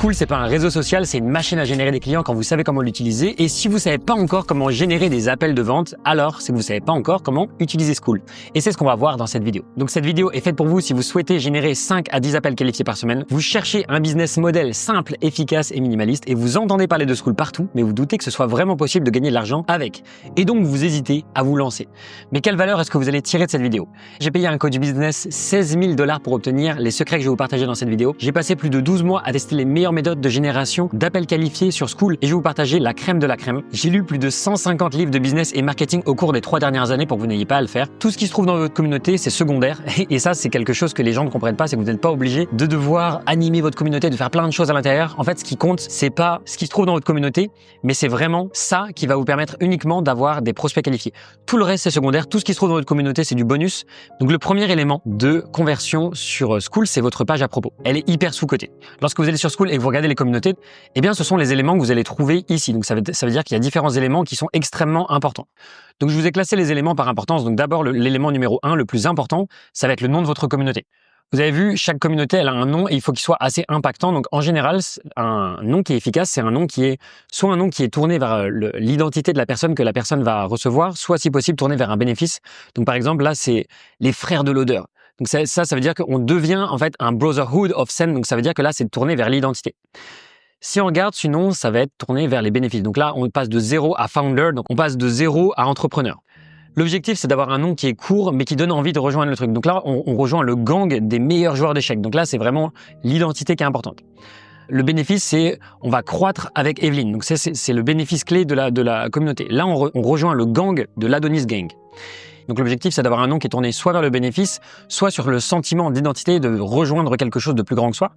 Skool, c'est pas un réseau social, c'est une machine à générer des clients quand vous savez comment l'utiliser. Et si vous savez pas encore comment générer des appels de vente, alors c'est que vous savez pas encore comment utiliser Skool. Et c'est ce qu'on va voir dans cette vidéo. Donc cette vidéo est faite pour vous si vous souhaitez générer 5 à 10 appels qualifiés par semaine. Vous cherchez un business model simple, efficace et minimaliste et vous entendez parler de Skool partout, mais vous doutez que ce soit vraiment possible de gagner de l'argent avec. Et donc vous hésitez à vous lancer. Mais quelle valeur est-ce que vous allez tirer de cette vidéo? J'ai payé un coach business 16 000 $ pour obtenir les secrets que je vais vous partager dans cette vidéo. J'ai passé plus de 12 mois à tester les meilleures méthodes de génération d'appels qualifiés sur Skool et je vais vous partager la crème de la crème. J'ai lu plus de 150 livres de business et marketing au cours des 3 dernières années pour que vous n'ayez pas à le faire. Tout ce qui se trouve dans votre communauté, c'est secondaire et ça, c'est quelque chose que les gens ne comprennent pas, c'est que vous n'êtes pas obligé de devoir animer votre communauté, de faire plein de choses à l'intérieur. En fait, ce qui compte, c'est pas ce qui se trouve dans votre communauté, mais c'est vraiment ça qui va vous permettre uniquement d'avoir des prospects qualifiés. Tout le reste, c'est secondaire. Tout ce qui se trouve dans votre communauté, c'est du bonus. Donc, le premier élément de conversion sur Skool, c'est votre page à propos. Elle est hyper sous-cotée. Lorsque vous allez sur Skool et que vous regardez les communautés, eh bien, ce sont les éléments que vous allez trouver ici. Donc, ça veut dire qu'il y a différents éléments qui sont extrêmement importants. Donc, je vous ai classé les éléments par importance. Donc, d'abord, l'élément numéro 1, le plus important, ça va être le nom de votre communauté. Vous avez vu, chaque communauté, elle a un nom et il faut qu'il soit assez impactant. Donc, en général, un nom qui est efficace, c'est un nom qui est soit un nom qui est tourné vers l'identité de la personne que la personne va recevoir, soit, si possible, tourné vers un bénéfice. Donc, par exemple, là, c'est les frères de l'odeur. Donc, ça veut dire qu'on devient, en fait, un brotherhood of scent. Donc, ça veut dire que là, c'est tourné vers l'identité. Si on regarde, sinon, ça va être tourné vers les bénéfices. Donc là, on passe de 0 à founder. Donc, on passe de 0 à entrepreneur. L'objectif, c'est d'avoir un nom qui est court, mais qui donne envie de rejoindre le truc. Donc là, on rejoint le gang des meilleurs joueurs d'échecs. Donc là, c'est vraiment l'identité qui est importante. Le bénéfice, c'est on va croître avec Evelyne. Donc c'est le bénéfice clé de la communauté. Là, on rejoint le gang de l'Adonis Gang. Donc l'objectif, c'est d'avoir un nom qui est tourné soit vers le bénéfice, soit sur le sentiment d'identité, de rejoindre quelque chose de plus grand que soi.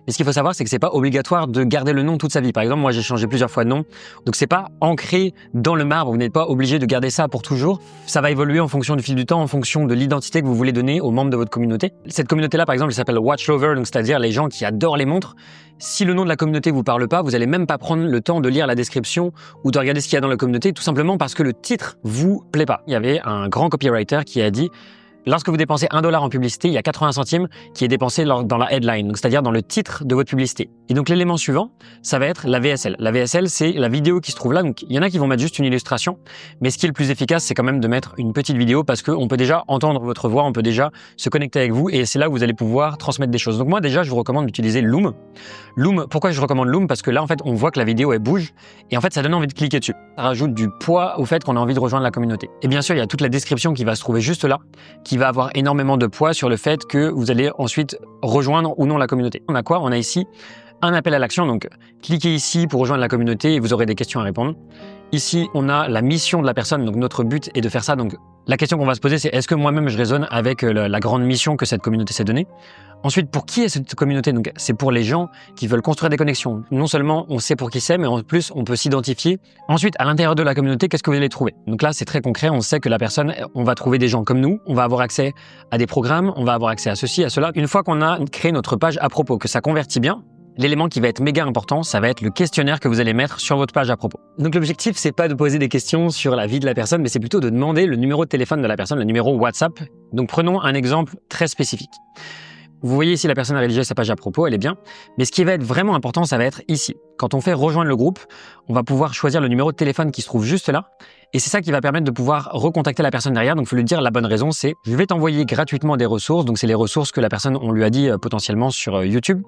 Mais ce qu'il faut savoir, c'est que c'est pas obligatoire de garder le nom toute sa vie. Par exemple, moi, j'ai changé plusieurs fois de nom. Donc, c'est pas ancré dans le marbre. Vous n'êtes pas obligé de garder ça pour toujours. Ça va évoluer en fonction du fil du temps, en fonction de l'identité que vous voulez donner aux membres de votre communauté. Cette communauté-là, par exemple, elle s'appelle Watch Lover, donc c'est-à-dire les gens qui adorent les montres. Si le nom de la communauté vous parle pas, vous allez même pas prendre le temps de lire la description ou de regarder ce qu'il y a dans la communauté, tout simplement parce que le titre vous plaît pas. Il y avait un grand copywriter qui a dit: lorsque vous dépensez 1 $ en publicité, il y a 80 centimes qui est dépensé dans la headline, donc c'est-à-dire dans le titre de votre publicité. Et donc l'élément suivant, ça va être la VSL. La VSL, c'est la vidéo qui se trouve là. Donc il y en a qui vont mettre juste une illustration, mais ce qui est le plus efficace, c'est quand même de mettre une petite vidéo parce qu'on peut déjà entendre votre voix, on peut déjà se connecter avec vous et c'est là où vous allez pouvoir transmettre des choses. Donc moi déjà, je vous recommande d'utiliser Loom. Loom, pourquoi je recommande Loom? Parce que là, en fait, on voit que la vidéo, elle bouge et en fait, ça donne envie de cliquer dessus. Ça rajoute du poids au fait qu'on a envie de rejoindre la communauté. Et bien sûr, il y a toute la description qui va se trouver juste là, qui va avoir énormément de poids sur le fait que vous allez ensuite rejoindre ou non la communauté. On a quoi? On a ici un appel à l'action. Donc, cliquez ici pour rejoindre la communauté et vous aurez des questions à répondre. Ici, on a la mission de la personne. Donc, notre but est de faire ça. Donc, la question qu'on va se poser, c'est est-ce que moi-même je résonne avec la grande mission que cette communauté s'est donnée? Ensuite, pour qui est cette communauté? Donc, c'est pour les gens qui veulent construire des connexions. Non seulement on sait pour qui c'est, mais en plus, on peut s'identifier. Ensuite, à l'intérieur de la communauté, qu'est-ce que vous allez trouver? Donc là, c'est très concret. On sait que la personne, on va trouver des gens comme nous. On va avoir accès à des programmes. On va avoir accès à ceci, à cela. Une fois qu'on a créé notre page à propos, que ça convertit bien, l'élément qui va être méga important, ça va être le questionnaire que vous allez mettre sur votre page à propos. Donc l'objectif, c'est pas de poser des questions sur la vie de la personne, mais c'est plutôt de demander le numéro de téléphone de la personne, le numéro WhatsApp. Donc prenons un exemple très spécifique. Vous voyez ici, la personne a rédigé sa page à propos, elle est bien. Mais ce qui va être vraiment important, ça va être ici. Quand on fait rejoindre le groupe, on va pouvoir choisir le numéro de téléphone qui se trouve juste là. Et c'est ça qui va permettre de pouvoir recontacter la personne derrière. Donc, il faut lui dire la bonne raison, c'est je vais t'envoyer gratuitement des ressources. Donc, c'est les ressources que la personne, on lui a dit potentiellement sur YouTube.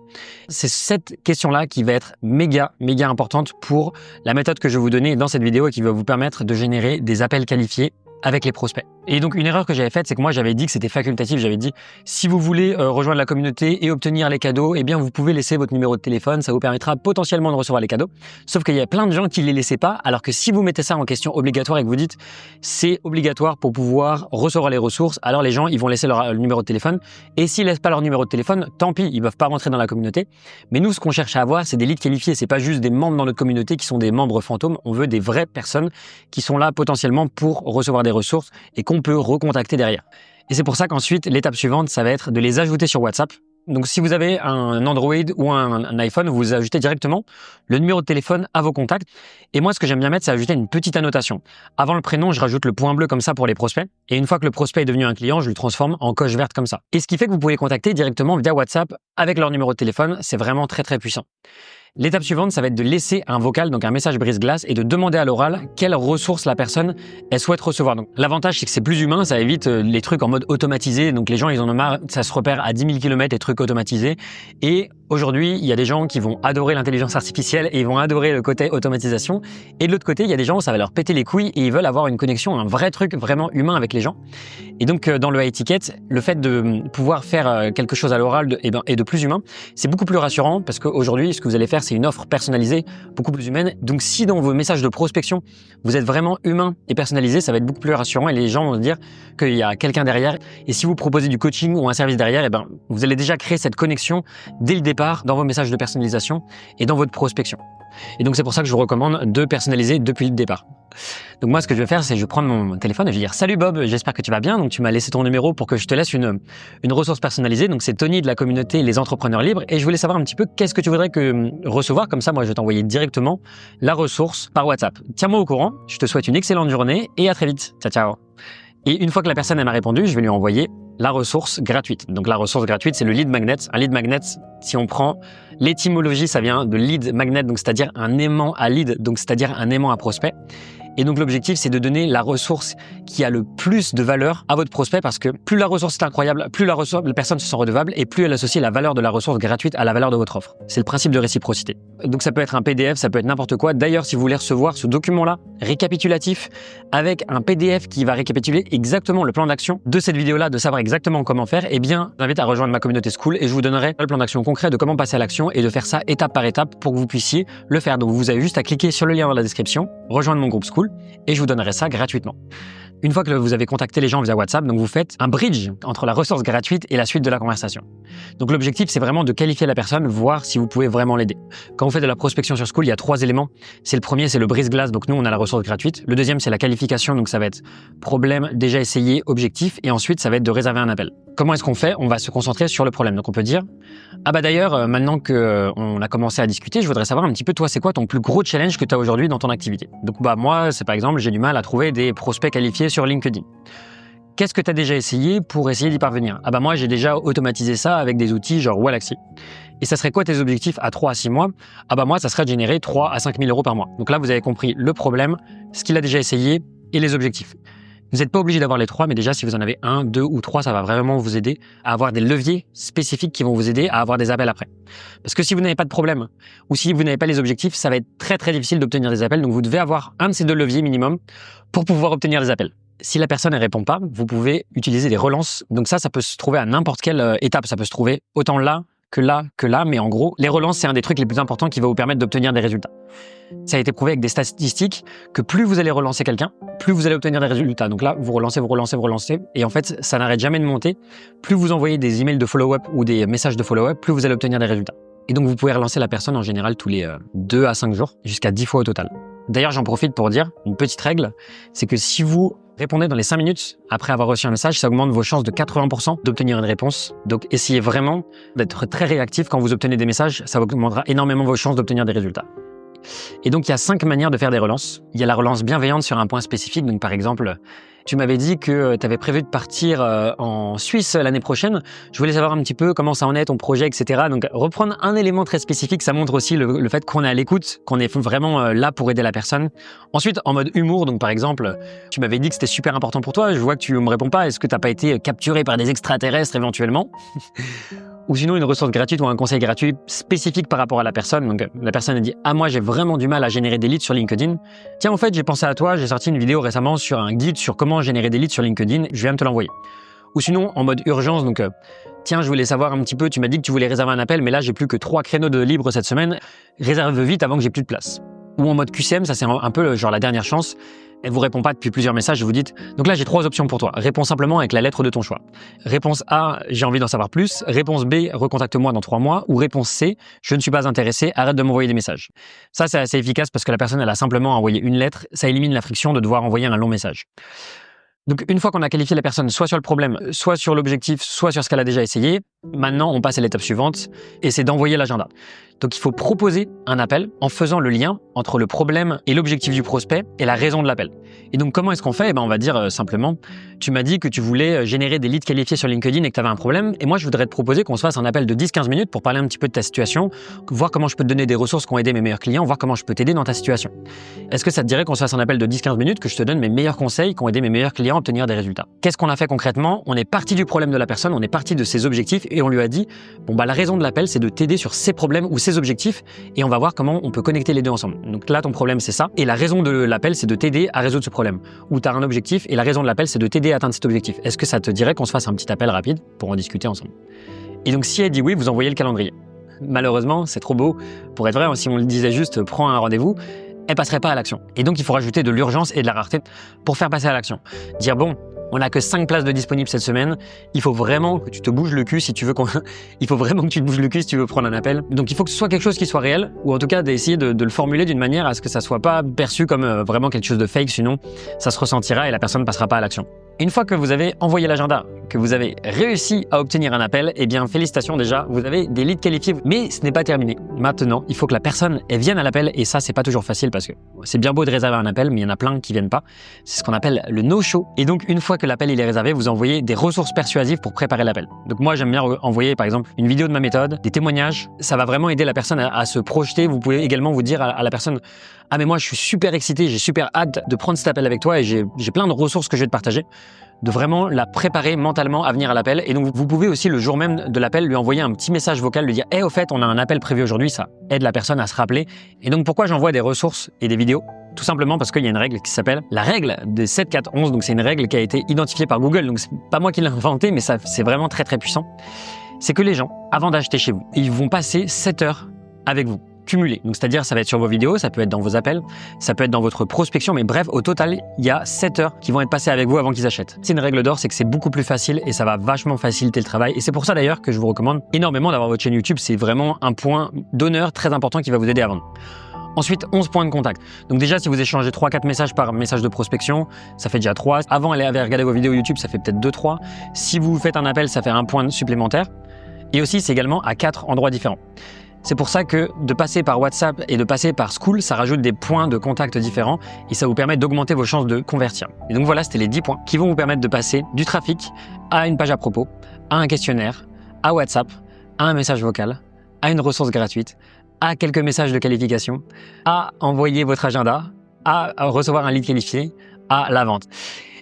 C'est cette question-là qui va être méga importante pour la méthode que je vais vous donner dans cette vidéo et qui va vous permettre de générer des appels qualifiés avec les prospects. Et donc une erreur que j'avais faite, c'est que moi j'avais dit que c'était facultatif. J'avais dit si vous voulez rejoindre la communauté et obtenir les cadeaux, eh bien vous pouvez laisser votre numéro de téléphone, ça vous permettra potentiellement de recevoir les cadeaux. Sauf qu'il y a plein de gens qui ne les laissaient pas, alors que si vous mettez ça en question obligatoire et que vous dites c'est obligatoire pour pouvoir recevoir les ressources, alors les gens ils vont laisser leur numéro de téléphone. Et s'ils laissent pas leur numéro de téléphone, tant pis, ils peuvent pas rentrer dans la communauté. Mais nous, ce qu'on cherche à avoir, c'est des leads qualifiés. C'est pas juste des membres dans notre communauté qui sont des membres fantômes. On veut des vraies personnes qui sont là potentiellement pour recevoir des ressources et qu'on peut recontacter derrière. Et c'est pour ça qu'ensuite, l'étape suivante, ça va être de les ajouter sur WhatsApp. Donc, si vous avez un Android ou un iPhone, vous ajoutez directement le numéro de téléphone à vos contacts. Et moi, ce que j'aime bien mettre, c'est ajouter une petite annotation. Avant le prénom, je rajoute le point bleu comme ça pour les prospects. Et une fois que le prospect est devenu un client, je le transforme en coche verte comme ça. Et ce qui fait que vous pouvez les contacter directement via WhatsApp avec leur numéro de téléphone. C'est vraiment très, très puissant. L'étape suivante, ça va être de laisser un vocal, donc un message brise-glace, et de demander à l'oral quelles ressources la personne elle souhaite recevoir. Donc l'avantage, c'est que c'est plus humain, ça évite les trucs en mode automatisé. Donc les gens, ils en ont marre, ça se repère à 10 000 km, les trucs automatisés. Et aujourd'hui, il y a des gens qui vont adorer l'intelligence artificielle et ils vont adorer le côté automatisation. Et de l'autre côté, il y a des gens où ça va leur péter les couilles et ils veulent avoir une connexion, un vrai truc vraiment humain avec les gens. Et donc dans le high ticket, le fait de pouvoir faire quelque chose à l'oral et de plus humain, c'est beaucoup plus rassurant parce qu'aujourd'hui, ce que vous allez faire, c'est une offre personnalisée, beaucoup plus humaine. Donc si dans vos messages de prospection, vous êtes vraiment humain et personnalisé, ça va être beaucoup plus rassurant et les gens vont se dire qu'il y a quelqu'un derrière. Et si vous proposez du coaching ou un service derrière, vous allez déjà créer cette connexion dès le départ dans vos messages de personnalisation et dans votre prospection. Et donc c'est pour ça que je vous recommande de personnaliser depuis le départ. Donc moi, ce que je vais faire, c'est je vais prendre mon téléphone et je vais dire « Salut Bob, j'espère que tu vas bien. Donc tu m'as laissé ton numéro pour que je te laisse une ressource personnalisée. Donc c'est Tony de la communauté Les Entrepreneurs Libres et je voulais savoir un petit peu qu'est-ce que tu voudrais recevoir. Comme ça, moi, je vais t'envoyer directement la ressource par WhatsApp. Tiens-moi au courant. Je te souhaite une excellente journée et à très vite. Ciao, ciao. » Et une fois que la personne elle m'a répondu, je vais lui envoyer la ressource gratuite. Donc la ressource gratuite, c'est le lead magnet. Un lead magnet, si on prend l'étymologie, ça vient de lead magnet, donc c'est-à-dire un aimant à lead, donc c'est-à-dire un aimant à prospect. Et donc l'objectif, c'est de donner la ressource qui a le plus de valeur à votre prospect parce que plus la ressource est incroyable, plus la personne se sent redevable et plus elle associe la valeur de la ressource gratuite à la valeur de votre offre. C'est le principe de réciprocité. Donc ça peut être un PDF, ça peut être n'importe quoi. D'ailleurs, si vous voulez recevoir ce document-là, récapitulatif, avec un PDF qui va récapituler exactement le plan d'action de cette vidéo-là, de savoir exactement comment faire, eh bien, je vous invite à rejoindre ma communauté School et je vous donnerai le plan d'action concret de comment passer à l'action et de faire ça étape par étape pour que vous puissiez le faire. Donc vous avez juste à cliquer sur le lien dans la description, rejoindre mon groupe School et je vous donnerai ça gratuitement. Une fois que vous avez contacté les gens via WhatsApp, donc vous faites un bridge entre la ressource gratuite et la suite de la conversation. Donc l'objectif, c'est vraiment de qualifier la personne, voir si vous pouvez vraiment l'aider. Quand vous faites de la prospection sur School, il y a 3 éléments. C'est le premier, c'est le brise-glace. Donc nous, on a la ressource gratuite. Le deuxième, c'est la qualification. Donc ça va être problème déjà essayé, objectif. Et ensuite, ça va être de réserver un appel. Comment est-ce qu'on fait? On va se concentrer sur le problème. Donc on peut dire, ah bah d'ailleurs, maintenant qu'on a commencé à discuter, je voudrais savoir un petit peu, toi, c'est quoi ton plus gros challenge que tu as aujourd'hui dans ton activité? Donc bah moi, c'est par exemple, j'ai du mal à trouver des prospects qualifiés sur LinkedIn. Qu'est-ce que tu as déjà essayé pour essayer d'y parvenir? Ah bah moi, j'ai déjà automatisé ça avec des outils genre Wallaxy. Et ça serait quoi tes objectifs à 3 à 6 mois? Ah bah moi, ça serait de générer 3 à 5 000 euros par mois. Donc là, vous avez compris le problème, ce qu'il a déjà essayé et les objectifs. Vous n'êtes pas obligé d'avoir les 3, mais déjà, si vous en avez 1, 2 ou 3, ça va vraiment vous aider à avoir des leviers spécifiques qui vont vous aider à avoir des appels après. Parce que si vous n'avez pas de problème ou si vous n'avez pas les objectifs, ça va être très très difficile d'obtenir des appels. Donc vous devez avoir un de ces 2 leviers minimum pour pouvoir obtenir des appels. Si la personne ne répond pas, vous pouvez utiliser des relances. Donc ça peut se trouver à n'importe quelle étape. Ça peut se trouver autant là que là. Mais en gros, les relances, c'est un des trucs les plus importants qui va vous permettre d'obtenir des résultats. Ça a été prouvé avec des statistiques que plus vous allez relancer quelqu'un, plus vous allez obtenir des résultats. Donc là, vous relancez. Et en fait, ça n'arrête jamais de monter. Plus vous envoyez des emails de follow-up ou des messages de follow-up, plus vous allez obtenir des résultats. Et donc, vous pouvez relancer la personne en général tous les 2 à 5 jours, jusqu'à 10 fois au total. D'ailleurs, j'en profite pour dire une petite règle, c'est que si vous répondez dans les 5 minutes après avoir reçu un message, ça augmente vos chances de 80% d'obtenir une réponse. Donc, essayez vraiment d'être très réactif quand vous obtenez des messages. Ça augmentera énormément vos chances d'obtenir des résultats. Et donc, il y a 5 manières de faire des relances. Il y a la relance bienveillante sur un point spécifique. Donc, par exemple, tu m'avais dit que tu avais prévu de partir en Suisse l'année prochaine. Je voulais savoir un petit peu comment ça en est, ton projet, etc. Donc, reprendre un élément très spécifique, ça montre aussi le fait qu'on est à l'écoute, qu'on est vraiment là pour aider la personne. Ensuite, en mode humour, donc par exemple, tu m'avais dit que c'était super important pour toi. Je vois que tu me réponds pas. Est-ce que tu n'as pas été capturé par des extraterrestres éventuellement? Ou sinon une ressource gratuite ou un conseil gratuit spécifique par rapport à la personne. Donc la personne a dit « Ah, moi j'ai vraiment du mal à générer des leads sur LinkedIn. Tiens, en fait, j'ai pensé à toi, j'ai sorti une vidéo récemment sur un guide sur comment générer des leads sur LinkedIn, je viens de te l'envoyer. » Ou sinon en mode urgence, donc tiens, je voulais savoir un petit peu, tu m'as dit que tu voulais réserver un appel, mais là j'ai plus que 3 créneaux de libre cette semaine, réserve vite avant que j'ai plus de place. Ou en mode QCM, ça c'est un peu genre la dernière chance. Elle vous répond pas depuis plusieurs messages et vous dites « Donc là, j'ai 3 options pour toi. Réponds simplement avec la lettre de ton choix. Réponse A, j'ai envie d'en savoir plus. Réponse B, recontacte-moi dans 3 mois. Ou réponse C, je ne suis pas intéressé, arrête de m'envoyer des messages. » Ça, c'est assez efficace parce que la personne, elle a simplement envoyé une lettre. Ça élimine la friction de devoir envoyer un long message. Donc, une fois qu'on a qualifié la personne soit sur le problème, soit sur l'objectif, soit sur ce qu'elle a déjà essayé, Maintenant, on passe à l'étape suivante et c'est d'envoyer l'agenda. Donc, il faut proposer un appel en faisant le lien entre le problème et l'objectif du prospect et la raison de l'appel. Et donc, comment est-ce qu'on fait? On va dire simplement, tu m'as dit que tu voulais générer des leads qualifiés sur LinkedIn et que tu avais un problème. Et moi, je voudrais te proposer qu'on se fasse un appel de 10-15 minutes pour parler un petit peu de ta situation, voir comment je peux te donner des ressources qui ont aidé mes meilleurs clients, voir comment je peux t'aider dans ta situation. Est-ce que ça te dirait qu'on se fasse un appel de 10-15 minutes, que je te donne mes meilleurs conseils qui ont aidé mes meilleurs clients à obtenir des résultats? Qu'est-ce qu'on a fait concrètement? On est parti du problème de la personne, on est parti de ses objectifs et on lui a dit, la raison de l'appel, c'est de t'aider sur ses problèmes ou ses objectifs et on va voir comment on peut connecter les deux ensemble. Donc là, ton problème, c'est ça. Et la raison de l'appel, c'est de t'aider à résoudre ce problème. Ou tu as un objectif et la raison de l'appel, c'est de t'aider à atteindre cet objectif. Est-ce que ça te dirait qu'on se fasse un petit appel rapide pour en discuter ensemble? Et donc, si elle dit oui, vous envoyez le calendrier. Malheureusement, c'est trop beau pour être vrai. Si on le disait juste, prends un rendez-vous, elle passerait pas à l'action. Et donc, il faut rajouter de l'urgence et de la rareté pour faire passer à l'action. Dire bon, on n'a que 5 places de disponibles cette semaine. Il faut vraiment que tu te bouges le cul si tu veux il faut vraiment que tu te bouges le cul si tu veux prendre un appel. Donc, il faut que ce soit quelque chose qui soit réel ou en tout cas d'essayer de le formuler d'une manière à ce que ça soit pas perçu comme vraiment quelque chose de fake. Sinon, ça se ressentira et la personne ne passera pas à l'action. Une fois que vous avez envoyé l'agenda, que vous avez réussi à obtenir un appel, eh bien félicitations déjà, vous avez des leads qualifiés. Mais ce n'est pas terminé. Maintenant, il faut que la personne vienne à l'appel et ça, c'est pas toujours facile parce que c'est bien beau de réserver un appel, mais il y en a plein qui viennent pas. C'est ce qu'on appelle le no-show. Et donc, une fois que l'appel il est réservé, vous envoyez des ressources persuasives pour préparer l'appel. Donc moi, j'aime bien envoyer par exemple une vidéo de ma méthode, des témoignages. Ça va vraiment aider la personne à se projeter. Vous pouvez également vous dire à la personne, ah mais moi je suis super excité, j'ai super hâte de prendre cet appel avec toi et j'ai plein de ressources que je vais te partager, de vraiment la préparer mentalement à venir à l'appel. Et donc vous pouvez aussi le jour même de l'appel lui envoyer un petit message vocal, lui dire au fait on a un appel prévu aujourd'hui, ça aide la personne à se rappeler. Et donc pourquoi j'envoie des ressources et des vidéos? Tout simplement parce qu'il y a une règle qui s'appelle la règle de 7-4-11. Donc c'est une règle qui a été identifiée par Google, donc c'est pas moi qui l'ai inventée, mais ça c'est vraiment très très puissant. C'est que les gens, avant d'acheter chez vous, ils vont passer 7 heures avec vous. Cumulé. Donc, c'est-à-dire, ça va être sur vos vidéos, ça peut être dans vos appels, ça peut être dans votre prospection, mais bref, au total, il y a 7 heures qui vont être passées avec vous avant qu'ils achètent. C'est une règle d'or, c'est que c'est beaucoup plus facile et ça va vachement faciliter le travail. Et c'est pour ça d'ailleurs que je vous recommande énormément d'avoir votre chaîne YouTube. C'est vraiment un point d'honneur très important qui va vous aider à vendre. Ensuite, 11 points de contact. Donc déjà, si vous échangez 3-4 messages par message de prospection, ça fait déjà 3. Avant, elle avait regardé vos vidéos YouTube, ça fait peut-être 2-3. Si vous faites un appel, ça fait un point supplémentaire. Et aussi, c'est également à 4 endroits différents. C'est pour ça que de passer par WhatsApp et de passer par Skool, ça rajoute des points de contact différents et ça vous permet d'augmenter vos chances de convertir. Et donc voilà, c'était les 10 points qui vont vous permettre de passer du trafic à une page à propos, à un questionnaire, à WhatsApp, à un message vocal, à une ressource gratuite, à quelques messages de qualification, à envoyer votre agenda, à recevoir un lead qualifié, à la vente.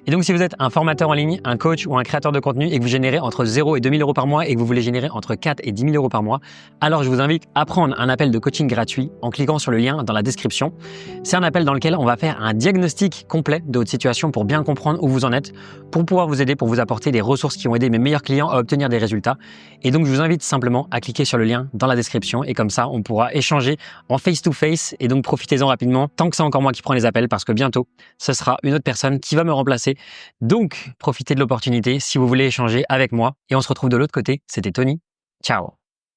Et donc, si vous êtes un formateur en ligne, un coach ou un créateur de contenu et que vous générez entre 0 et 2 000 euros par mois et que vous voulez générer entre 4 et 10 000 euros par mois, alors je vous invite à prendre un appel de coaching gratuit en cliquant sur le lien dans la description. C'est un appel dans lequel on va faire un diagnostic complet de votre situation pour bien comprendre où vous en êtes, pour pouvoir vous aider, pour vous apporter des ressources qui ont aidé mes meilleurs clients à obtenir des résultats. Et donc, je vous invite simplement à cliquer sur le lien dans la description et comme ça, on pourra échanger en face-to-face et donc profitez-en rapidement tant que c'est encore moi qui prends les appels parce que bientôt, ce sera une autre personne qui va me remplacer. Donc, profitez de l'opportunité si vous voulez échanger avec moi et on se retrouve de l'autre côté. C'était Tony. Ciao.